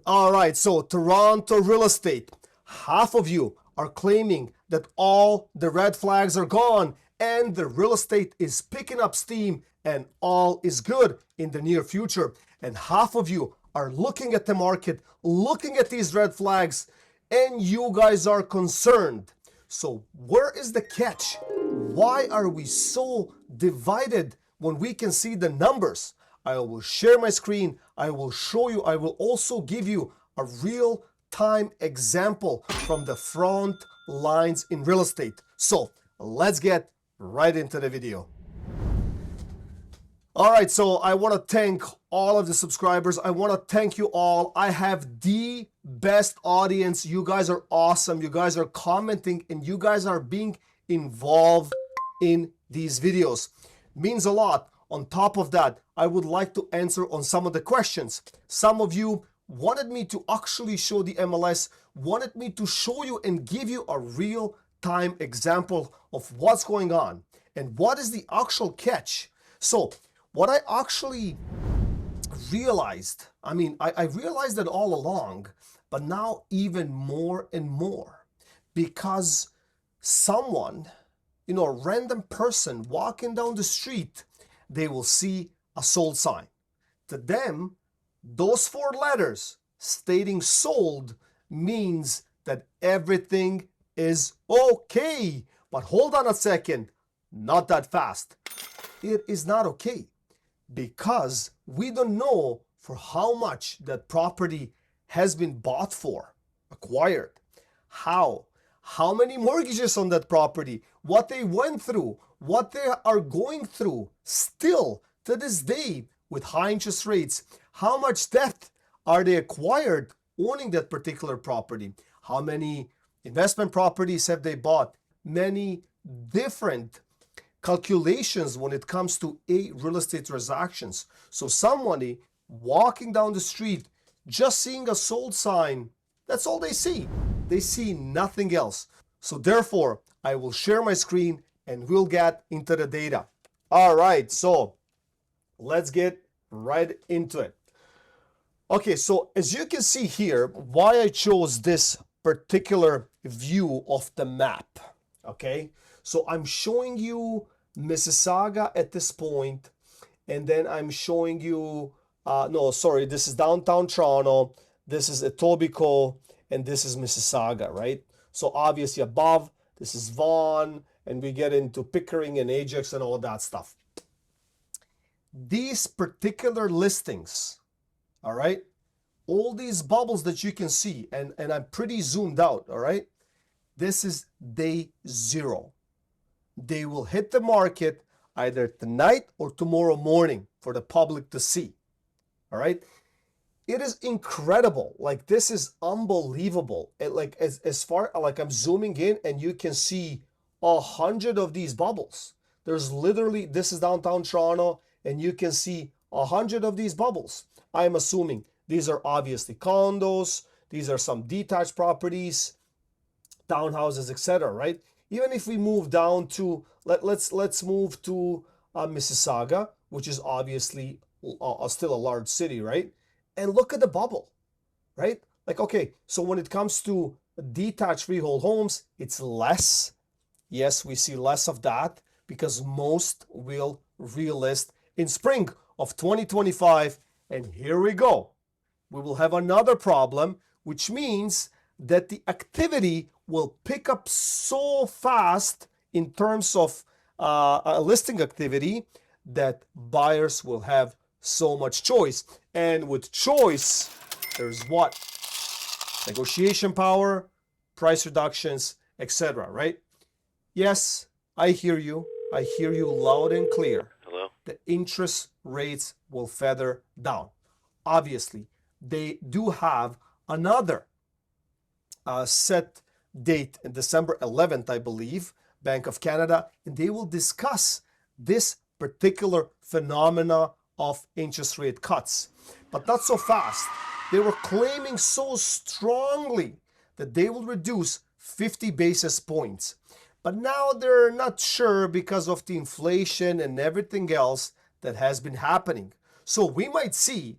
All right, so Toronto real estate. Half of you are claiming that all the red flags are gone and the real estate is picking up steam and all is good in the near future. And half of you are looking at the market, looking at these red flags, and you guys are concerned. So where is the catch? Why are we so divided when we can see the numbers? I will share my screen. I will show you. I will also give you a real-time example from the front lines in real estate. So let's get right into the video. All right, so I want to thank all of the subscribers. I want to thank you all. I have the best audience. You guys are awesome. You guys are commenting and you guys are being involved in these videos. Means a lot. On top of that, I would like to answer on some of the questions. Some of you wanted me to actually show the MLS, wanted me to show you and give you a real-time example of what's going on and what is the actual catch. So what I actually realized, I realized it all along, but now even more and more, because someone, a random person walking down the street, they will see a sold sign. To them, those 4 letters stating sold means that everything is okay. But hold on a second, not that fast. It is not okay because we don't know for how much that property has been bought for, acquired, how many mortgages on that property, what they went through, what they are going through still to this day with high interest rates, how much debt are they acquired owning that particular property, how many investment properties have they bought, many different calculations when it comes to real estate transactions. So somebody walking down the street, just seeing a sold sign, that's all they see. They see nothing else. So therefore, I will share my screen and we'll get into the data. All right, so let's get right into it. Okay, so as you can see here, why I chose this particular view of the map, okay? So I'm showing you Mississauga at this point, and then I'm showing you, this is downtown Toronto, this is Etobicoke, and this is Mississauga, right? So obviously above, this is Vaughan, and we get into Pickering and Ajax and all that stuff. These particular listings, all right, all these bubbles that you can see, and I'm pretty zoomed out, all right, this is day 0. They will hit the market either tonight or tomorrow morning for the public to see, all right? It is incredible. Like, this is unbelievable. Like, as far, like, I'm zooming in and you can see 100 of these bubbles. There's literally, this is downtown Toronto, and you can see 100 of these bubbles. I'm assuming these are obviously condos, these are some detached properties, townhouses, etc., right? Even if we move down to, let's move to Mississauga, which is obviously still a large city, right? And look at the bubble, right? Like, okay, so when it comes to detached freehold homes, it's less. Yes, we see less of that because most will relist in spring of 2025. And here we go. We will have another problem, which means that the activity will pick up so fast in terms of listing activity that buyers will have so much choice. And with choice, there's what? Negotiation power, price reductions, etc., right? Yes, I hear you. I hear you loud and clear. Hello? The interest rates will feather down. Obviously, they do have another set date in December 11th, I believe, Bank of Canada, and they will discuss this particular phenomena of interest rate cuts. But not so fast. They were claiming so strongly that they will reduce 50 basis points. But now they're not sure because of the inflation and everything else that has been happening. So we might see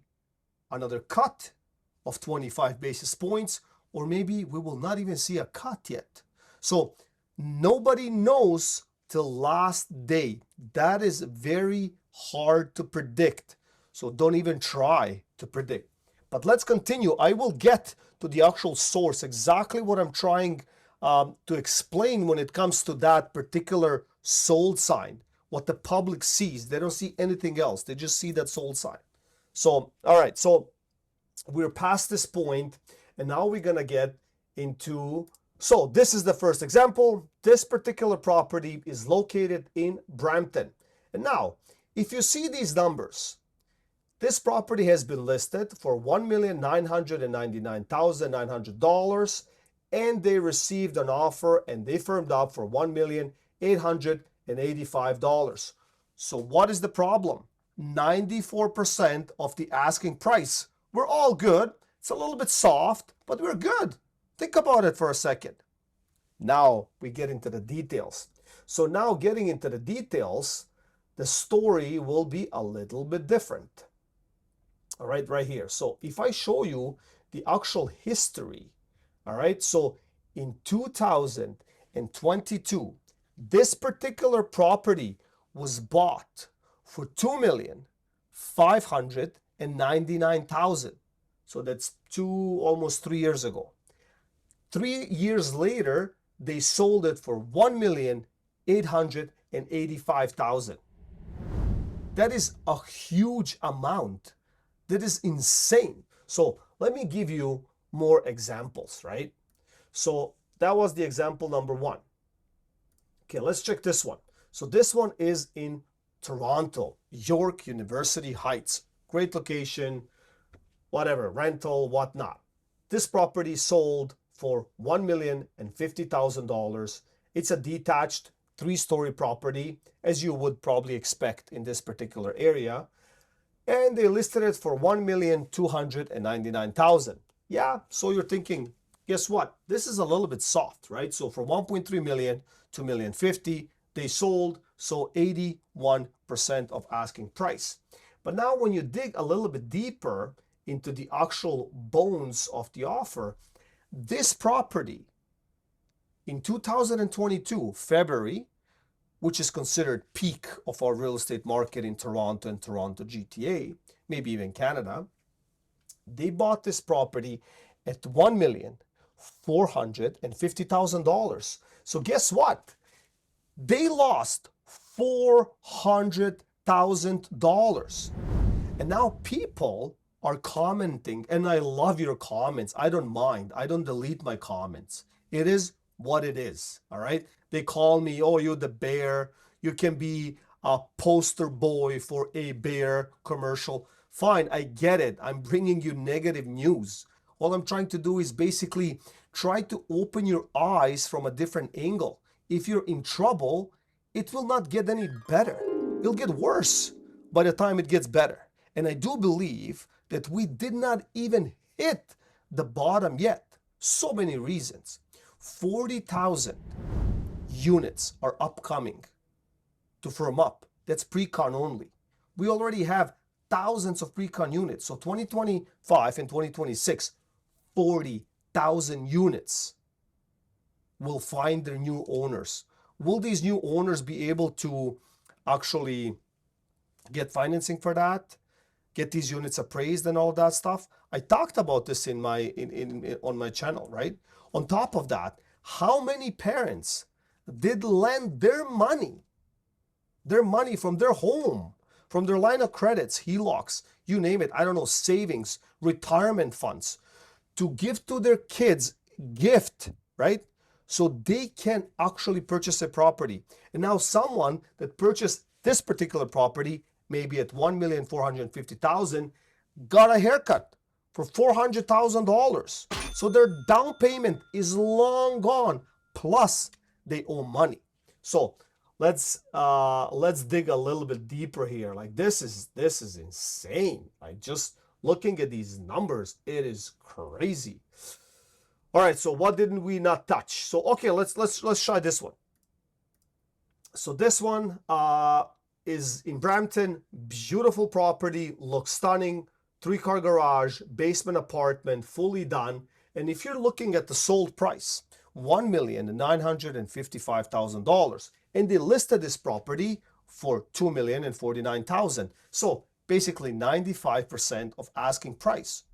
another cut of 25 basis points, or maybe we will not even see a cut yet. So nobody knows till last day. That is very hard to predict. So don't even try to predict. But let's continue. I will get to the actual source, exactly what I'm trying to explain when it comes to that particular sold sign, what the public sees. They don't see anything else. They just see that sold sign. So, all right. So we're past this point, and now we're going to get into, so this is the first example. This particular property is located in Brampton. And now, if you see these numbers, this property has been listed for $1,999,900, and they received an offer and they firmed up for $1,885,000. So what is the problem? 94% of the asking price. We're all good. It's a little bit soft, but we're good. Think about it for a second. Now we get into the details. So now getting into the details, the story will be a little bit different. All right, right here. So if I show you the actual history, all right, so in 2022, this particular property was bought for $2,599,000. So that's almost 3 years ago. 3 years later, they sold it for $1,885,000. That is a huge amount. That is insane. So let me give you more examples, right? So that was the example number one. Okay, let's check this one. So this one is in Toronto, York University Heights. Great location, whatever, rental, whatnot. This property sold for $1,050,000. It's a detached 3-story property, as you would probably expect in this particular area. And they listed it for $1,299,000. Yeah, so you're thinking, guess what? This is a little bit soft, right? So from 1.3 million to $1,050,000, they sold, so 81% of asking price. But now when you dig a little bit deeper into the actual bones of the offer, this property in 2022, February, which is considered peak of our real estate market in Toronto and Toronto GTA, maybe even Canada, they bought this property at $1,450,000. So guess what? They lost $400,000. And now people are commenting, and I love your comments. I don't mind. I don't delete my comments. It is what it is, all right? They call me, oh, you're the bear. You can be a poster boy for a bear commercial. Fine, I get it. I'm bringing you negative news. All I'm trying to do is basically try to open your eyes from a different angle. If you're in trouble, it will not get any better. It'll get worse by the time it gets better. And I do believe that we did not even hit the bottom yet. So many reasons. 40,000 units are upcoming to firm up. That's pre-con only. We already have thousands of pre-con units. So 2025 and 2026, 40,000 units will find their new owners. Will these new owners be able to actually get financing for that? Get these units appraised and all that stuff? I talked about this in my on my channel, right? On top of that, how many parents did lend their money from their home, from their line of credits, HELOCs, you name it, I don't know, savings, retirement funds, to give to their kids gift, right? So they can actually purchase a property. And now someone that purchased this particular property, maybe at $1,450,000, got a haircut for $400,000. So their down payment is long gone, plus they owe money. So let's dig a little bit deeper here. Like this is insane. Like just looking at these numbers, it is crazy. All right, so what didn't we not touch? So okay, let's try this one. So this one is in Brampton, beautiful property, looks stunning, 3-car garage, basement apartment, fully done. And if you're looking at the sold price, $1,955,000, and they listed this property for $2,049,000. So basically 95% of asking price.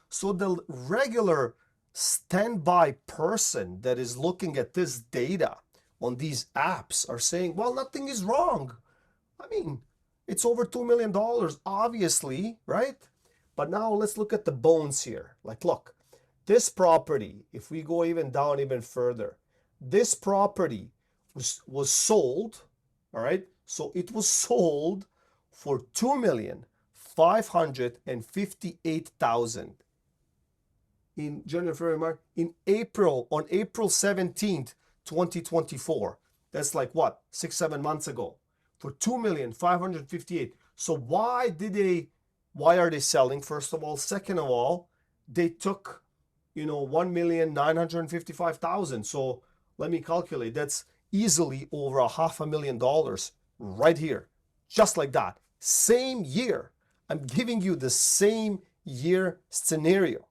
So the regular standby person that is looking at this data on these apps are saying, well, nothing is wrong. I mean, it's over $2 million, obviously, right? But now let's look at the bones here. Like, look, this property, if we go even down even further, this property was sold, all right? So it was sold for $2,558,000 in January, February, March, in April, on April 17th, 2024. That's like what, 6-7 months ago, for $2,558,000. So why are they selling? First of all, second of all, they took, $1,955,000. So let me calculate. That's easily over $500,000 right here, just like that. Same year. I'm giving you the same year scenario.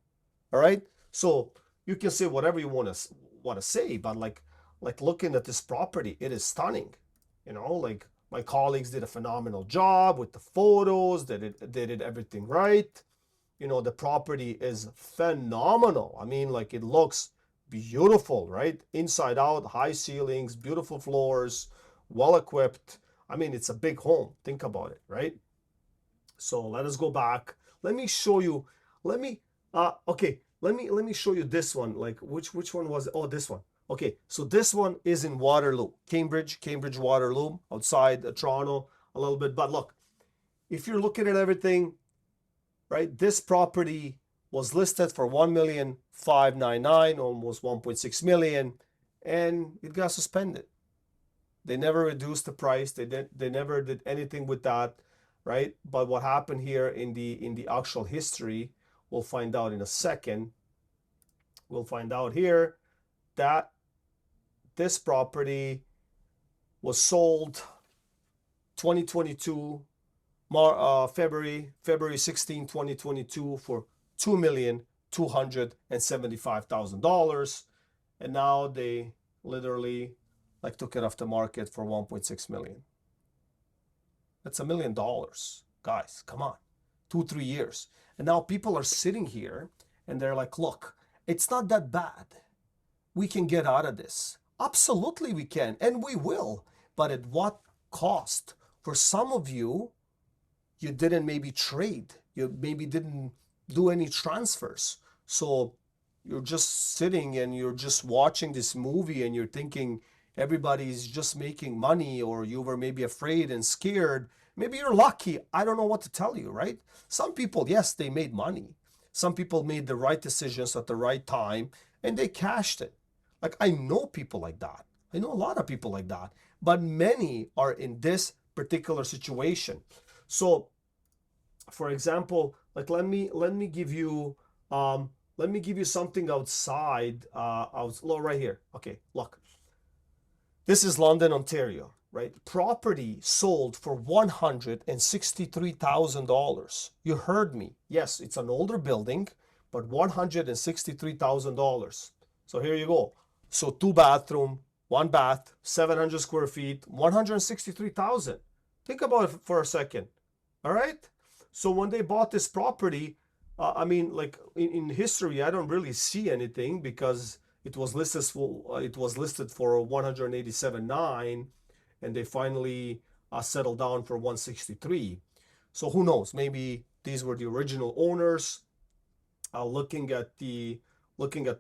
All right. So you can say whatever you want to say, but like looking at this property, it is stunning. Like my colleagues did a phenomenal job with the photos. They did everything right. The property is phenomenal. I mean, like, it looks beautiful, right? Inside out, high ceilings, beautiful floors, well equipped. I mean, it's a big home. Think about it, right? So let us go back. Let me show you. Okay. Let me show you this one. Like, which one was it? Oh, this one. Okay, so this one is in Waterloo, Cambridge, Waterloo, outside Toronto a little bit. But look, if you're looking at everything, right, this property was listed for $1,599,000, almost $1.6 million, and it got suspended. They never reduced the price. They never did anything with that, right? But what happened here in the actual history, we'll find out in a second. We'll find out here that this property was sold 2022, February 16, 2022 for $2,275,000. And now they literally took it off the market for $1.6 million. That's $1 million, guys. Come on, 2-3 years. And now people are sitting here and they're like, look, it's not that bad. We can get out of this. Absolutely we can, and we will. But at what cost? For some of you, you didn't maybe trade. You maybe didn't do any transfers. So you're just sitting and you're just watching this movie and you're thinking everybody's just making money, or you were maybe afraid and scared. Maybe you're lucky. I don't know what to tell you, right? Some people, yes, they made money. Some people made the right decisions at the right time and they cashed it. Like, I know people like that. I know a lot of people like that, but many are in this particular situation. So, for example, like, let me give you something outside. Right here. Okay, look. This is London, Ontario, right? Property sold for $163,000. You heard me. Yes, it's an older building, but $163,000. So here you go. So 2 bathroom, 1 bath, 700 square feet, 163,000. Think about it for a second. All right. So when they bought this property, I mean, like, in history, I don't really see anything because it was listed for $187,900, and they finally settled down for $163,000. So who knows? Maybe these were the original owners. Looking at the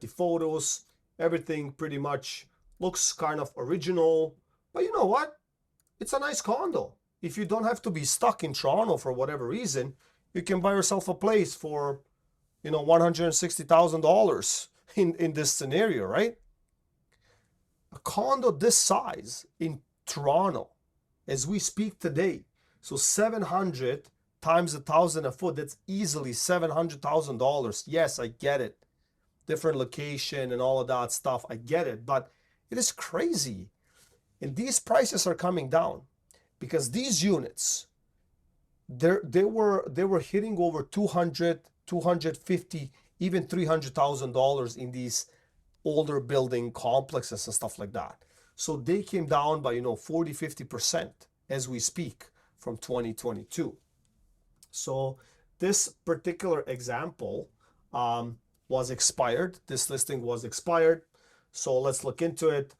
photos, everything pretty much looks kind of original. But you know what? It's a nice condo. If you don't have to be stuck in Toronto for whatever reason, you can buy yourself a place for, $160,000 in this scenario, right? A condo this size in Toronto, as we speak today, so 700 times 1,000 a foot, that's easily $700,000. Yes, I get it. Different location and all of that stuff, I get it. But it is crazy. And these prices are coming down because these units, they were hitting over 200, 250, even $300,000 in these older building complexes and stuff like that. So they came down by 40, 50% as we speak from 2022. So this particular example was expired. This listing was expired. So let's look into it.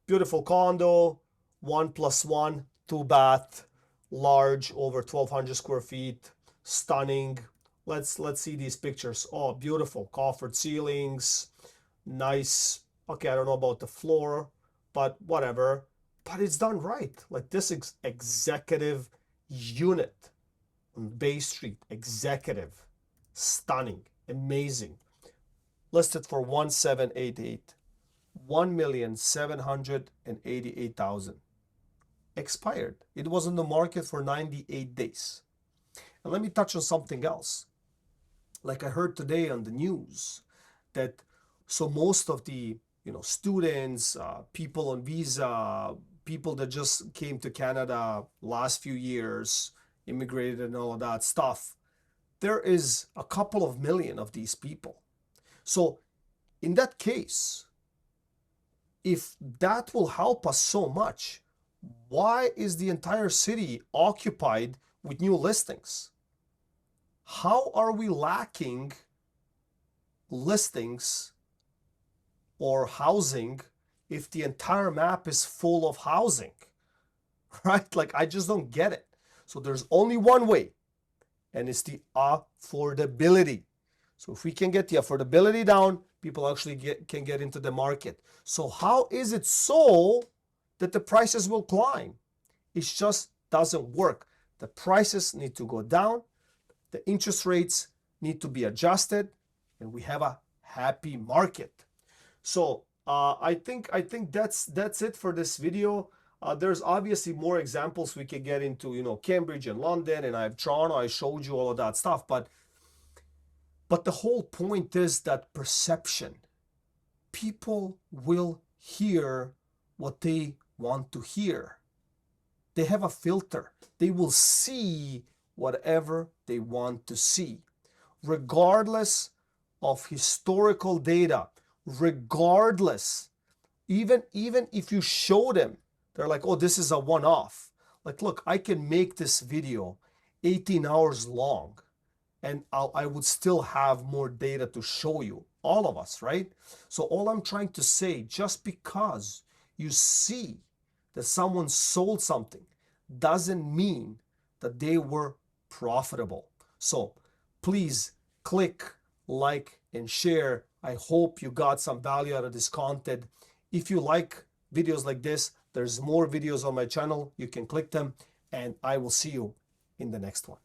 Beautiful condo, 1+1, 2 bath, large, over 1,200 square feet, stunning. Let's see these pictures. Oh, beautiful, coffered ceilings, nice. Okay, I don't know about the floor, but whatever. But it's done right. Like this executive unit on Bay Street, executive, stunning, amazing. Listed for 1,788, 1,788,000. Expired. It was on the market for 98 days. And let me touch on something else. Like I heard today on the news that so most of the students, people on visa, people that just came to Canada last few years, immigrated and all of that stuff, there is a couple of million of these people. So in that case, if that will help us so much, why is the entire city occupied with new listings? How are we lacking listings or housing if the entire map is full of housing? Right? Like, I just don't get it. So there's only one way, and it's the affordability. So if we can get the affordability down, people actually can get into the market. So how is it so that the prices will climb? It just doesn't work. The prices need to go down. The interest rates need to be adjusted, and we have a happy market. So I think that's it for this video. There's obviously more examples we can get into, Cambridge and London, and I have Toronto. I showed you all of that stuff, but the whole point is that perception. People will hear what they want to hear. They have a filter. They will see whatever they want to see, regardless of historical data, regardless. Even if you show them, they're like, oh, this is a one-off. Like, look, I can make this video 18 hours long, and I would still have more data to show you, all of us, right? So all I'm trying to say, just because you see that someone sold something doesn't mean that they were profitable. So please click like and share. I hope you got some value out of this content. If you like videos like this, there's more videos on my channel. You can click them, and I will see you in the next one.